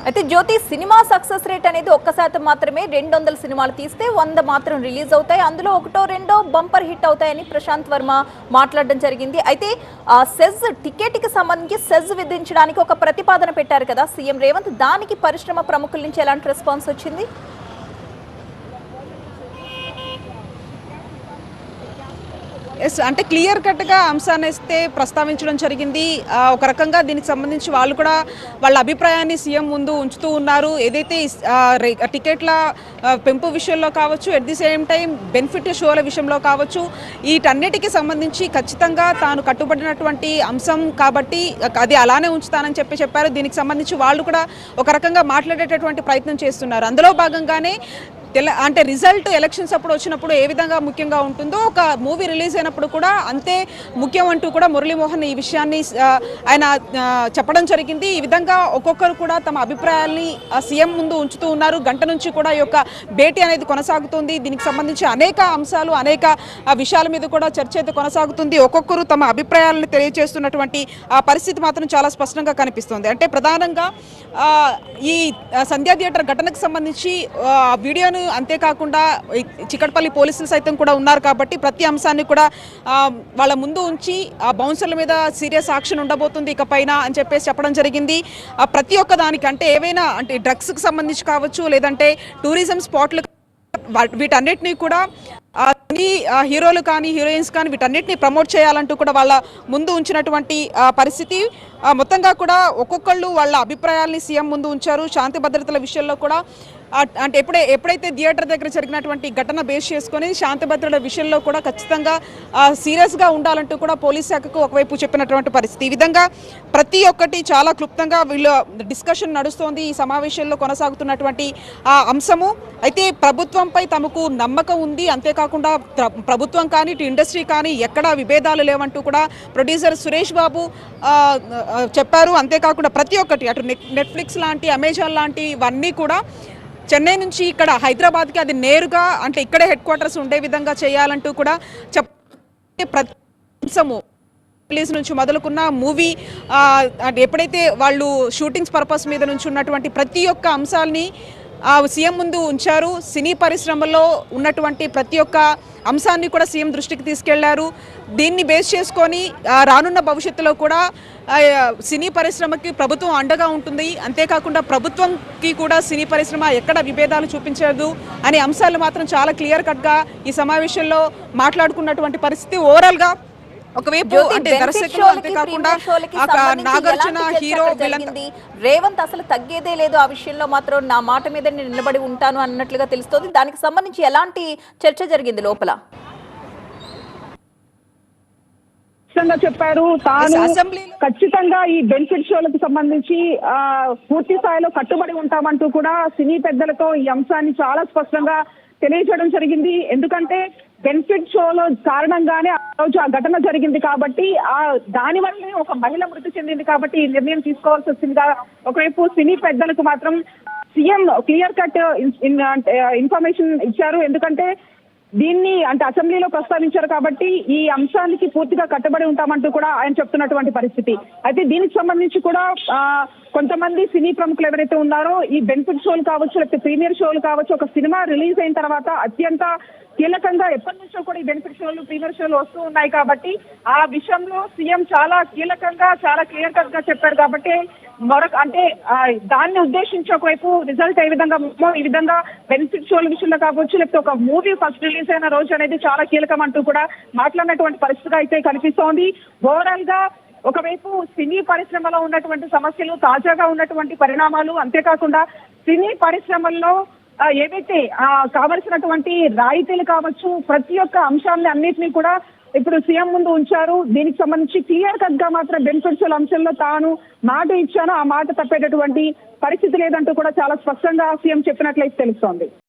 అయితే జ్యోతి cinema success rate అనేది 1% మాత్రమే. 200 సినిమాలు తీస్తే 100 మాత్రం రిలీజ్ అవుతాయి. అందులో ఒకటో రెండో బంపర్ హిట్ అవుతాయని ప్రశాంత్ వర్మ మాట్లాడడం జరిగింది. అయితే సెజ్ టికెట్ కి సంబంధించి సెజ్ విధించడానికి ఒక ప్రతిపాదన పెట్టారు కదా సీఎం రేవంత్. దానికి పరిశ్రమ ప్రముఖుల నుంచి ఎలాంటి రెస్పాన్స్ వచ్చింది? ఎస్, అంటే క్లియర్ కట్గా అంశాన్ని ఇస్తే ప్రస్తావించడం జరిగింది. ఒక రకంగా దీనికి సంబంధించి వాళ్ళు కూడా వాళ్ళ అభిప్రాయాన్ని సీఎం ముందు ఉంచుతూ ఉన్నారు. ఏదైతే టికెట్ల పెంపు విషయంలో కావచ్చు, at the same time benefit షోల విషయంలో కావచ్చు, వీటన్నిటికీ సంబంధించి ఖచ్చితంగా తాను కట్టుబడినటువంటి అంశం కాబట్టి అది అలానే ఉంచుతానని చెప్పారు. దీనికి సంబంధించి వాళ్ళు కూడా ఒక రకంగా మాట్లాడేటటువంటి ప్రయత్నం చేస్తున్నారు. అందులో భాగంగానే అంటే రిజల్ట్ ఎలక్షన్స్ అప్పుడు వచ్చినప్పుడు ఏ విధంగా ముఖ్యంగా ఉంటుందో ఒక మూవీ రిలీజ్ అయినప్పుడు కూడా అంతే ముఖ్యం అంటూ కూడా మురళీమోహన్ ఈ విషయాన్ని ఆయన చెప్పడం జరిగింది. ఈ విధంగా ఒక్కొక్కరు కూడా తమ అభిప్రాయాల్ని సీఎం ముందు ఉంచుతూ ఉన్నారు. గంట నుంచి కూడా ఈ యొక్క భేటీ అనేది కొనసాగుతుంది. దీనికి సంబంధించి అనేక అంశాలు, అనేక విషయాల మీద కూడా చర్చ అయితే కొనసాగుతుంది. ఒక్కొక్కరు తమ అభిప్రాయాలను తెలియజేస్తున్నటువంటి పరిస్థితి మాత్రం చాలా స్పష్టంగా కనిపిస్తుంది. అంటే ప్రధానంగా ఈ సంధ్యా థియేటర్ ఘటనకు సంబంధించి వీడియోను అంతేకాకుండా చిక్కడపల్లి పోలీసులు సైతం కూడా ఉన్నారు కాబట్టి ప్రతి అంశాన్ని కూడా వాళ్ళ ముందు ఉంచి ఆ బౌన్సర్ల మీద సీరియస్ యాక్షన్ ఉండబోతుంది ఇకపైన అని చెప్పడం జరిగింది. ప్రతి ఒక్క దానికి అంటే ఏవైనా అంటే డ్రగ్స్కి సంబంధించి కావచ్చు, లేదంటే టూరిజం స్పాట్లు, వీటన్నిటినీ కూడా హీరోలు కానీ హీరోయిన్స్ కానీ వీటన్నిటిని ప్రమోట్ చేయాలంటూ కూడా వాళ్ళ ముందు ఉంచినటువంటి పరిస్థితి. మొత్తంగా కూడా ఒక్కొక్కళ్ళు వాళ్ళ అభిప్రాయాల్ని సీఎం ముందు ఉంచారు. శాంతి భద్రతల విషయంలో కూడా అంటే ఎప్పుడైతే థియేటర్ దగ్గర జరిగినటువంటి ఘటన బేస్ చేసుకొని శాంతి భద్రతల విషయంలో కూడా ఖచ్చితంగా సీరియస్గా ఉండాలంటూ కూడా పోలీస్ శాఖకు ఒకవైపు చెప్పినటువంటి పరిస్థితి. ఈ విధంగా ప్రతి ఒక్కటి చాలా క్లుప్తంగా వీళ్ళు డిస్కషన్ నడుస్తోంది ఈ సమావేశంలో కొనసాగుతున్నటువంటి అంశము. అయితే ప్రభుత్వంపై తమకు నమ్మకం ఉంది, అంతేకాకుండా ప్రభుత్వం కానీ ఇటు ఇండస్ట్రీ కానీ ఎక్కడా విభేదాలు లేవంటూ కూడా ప్రొడ్యూసర్ సురేష్ బాబు చెప్పారు. అంతేకాకుండా ప్రతి ఒక్కటి అటు నెట్ఫ్లిక్స్ లాంటి, అమెజాన్ లాంటి ఇవన్నీ కూడా చెన్నై నుంచి ఇక్కడ హైదరాబాద్కి అది నేరుగా అంటే ఇక్కడే హెడ్ క్వార్టర్స్ ఉండే విధంగా చేయాలంటూ కూడా ప్రతి అంశము రిలీజ్ నుంచి మొదలుకున్న మూవీ అంటే ఎప్పుడైతే వాళ్ళు షూటింగ్స్ పర్పస్ మీద నుంచి ఉన్నటువంటి ప్రతి ఒక్క అంశాలని సీఎం ముందు ఉంచారు. సినీ పరిశ్రమలో ఉన్నటువంటి ప్రతి ఒక్క అంశాన్ని కూడా సీఎం దృష్టికి తీసుకెళ్లారు. దీన్ని బేస్ చేసుకొని రానున్న భవిష్యత్తులో కూడా సినీ పరిశ్రమకి ప్రభుత్వం అండగా ఉంటుంది, అంతేకాకుండా ప్రభుత్వంకి కూడా సినీ పరిశ్రమ ఎక్కడ విభేదాలు చూపించదు అనే అంశాలు మాత్రం చాలా క్లియర్ కట్గా ఈ సమావేశంలో మాట్లాడుకున్నటువంటి పరిస్థితి. ఓవరాల్గా ఒకవైపు అంటే దర్శకులు అంతేకాకుండా నాగార్జున హీరో రేవంత్ అసలు తగ్గేదే లేదు, ఆ విషయంలో మాత్రం నా మాట మీద నేను నిలబడి ఉంటాను అన్నట్లుగా తెలుస్తోంది. దానికి సంబంధించి ఎలాంటి చర్చ జరిగింది లోపల? చెప్పారు తాను ఖచ్చితంగా ఈ బెనిఫిట్ షోలకు సంబంధించి పూర్తి స్థాయిలో కట్టుబడి ఉంటామంటూ కూడా సినీ పెద్దలతో ఈ అంశాన్ని చాలా స్పష్టంగా తెలియజేయడం జరిగింది. ఎందుకంటే బెనిఫిట్ షోలో కారణంగానే ఆ రోజు ఆ ఘటన జరిగింది కాబట్టి దాని వల్లనే ఒక మహిళ మృతి చెందింది కాబట్టి ఈ నిర్ణయం తీసుకోవాల్సి వచ్చిందిగా ఒకవైపు సినీ పెద్దలకు మాత్రం సీఎం క్లియర్ కట్ ఇన్ఫర్మేషన్ ఇచ్చారు. ఎందుకంటే దీన్ని అంటే అసెంబ్లీలో ప్రస్తావించారు కాబట్టి ఈ అంశానికి పూర్తిగా కట్టుబడి ఉంటామంటూ కూడా ఆయన చెప్తున్నటువంటి పరిస్థితి. అయితే దీనికి సంబంధించి కూడా కొంతమంది సినీ ప్రముఖులు ఎవరైతే ఉన్నారో ఈ బెనిఫిట్ షోలు కావచ్చు, లేకపోతే ప్రీమియర్ షోలు కావచ్చు, ఒక సినిమా రిలీజ్ అయిన తర్వాత అత్యంత కీలకంగా ఎప్పటి నుంచో కూడా ఈ బెనిఫిట్ షోలు, ప్రీమియర్ షోలు వస్తూ ఉన్నాయి కాబట్టి ఆ విషయంలో సీఎం చాలా కీలకంగా చాలా క్లియర్ కట్ గా చెప్పారు. కాబట్టి అంటే దాన్ని ఉద్దేశించి ఒకవైపు రిజల్ట్ ఏ విధంగా ఈ విధంగా బెనిఫిట్ షోల విషయంలో కావచ్చు, లేకపోతే ఒక మూవీ ఫస్ట్ రిలీజ్ అయిన రోజు అనేది చాలా కీలకం అంటూ కూడా మాట్లాడినటువంటి పరిస్థితిగా అయితే కనిపిస్తోంది. ఓవరాల్ గా ఒకవైపు సినీ పరిశ్రమలో ఉన్నటువంటి సమస్యలు, తాజాగా ఉన్నటువంటి పరిణామాలు, అంతేకాకుండా సినీ పరిశ్రమల్లో ఏవైతే కావలసినటువంటి రాయితీలు కావచ్చు, ప్రతి ఒక్క అంశాన్ని అన్నింటినీ కూడా ఇప్పుడు సీఎం ముందు ఉంచారు. దీనికి సంబంధించి క్లియర్ కట్ గా మాత్రం బెనిఫిట్స్ అంశంలో తాను మాట ఇచ్చాను, ఆ మాట తప్పేటటువంటి పరిస్థితి లేదంటూ కూడా చాలా స్పష్టంగా సీఎం చెప్పినట్లయితే తెలుస్తోంది.